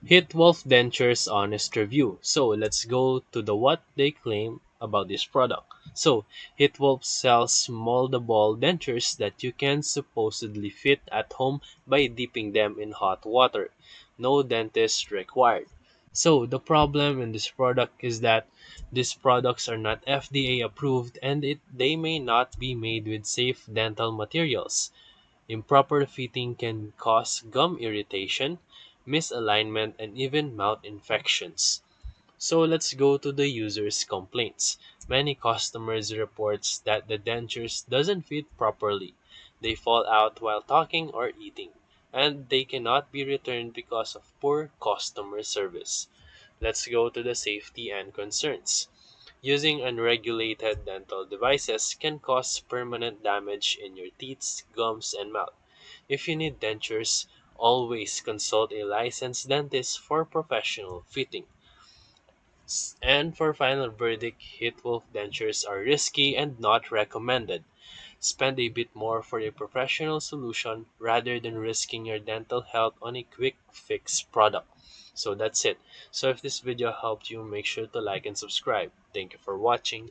Heatwolf Dentures honest review. So let's go to the what they claim about this product. So Heatwolf sells moldable dentures that you can supposedly fit at home by dipping them in hot water. No dentist required. So the problem in this product is that these products are not FDA approved and they may not be made with safe dental materials. Improper fitting can cause gum irritation, misalignment, and even mouth infections. So let's go to the user's complaints. Many customers reports that the dentures doesn't fit properly. They fall out while talking or eating, and they cannot be returned because of poor customer service. Let's go to the safety and concerns. Using unregulated dental devices can cause permanent damage in your teeth, gums, and mouth. If you need dentures, always consult a licensed dentist for professional fitting. And for final verdict, Heatwolf dentures are risky and not recommended. Spend a bit more for a professional solution rather than risking your dental health on a quick fix product. So that's it. So if this video helped you, make sure to like and subscribe. Thank you for watching.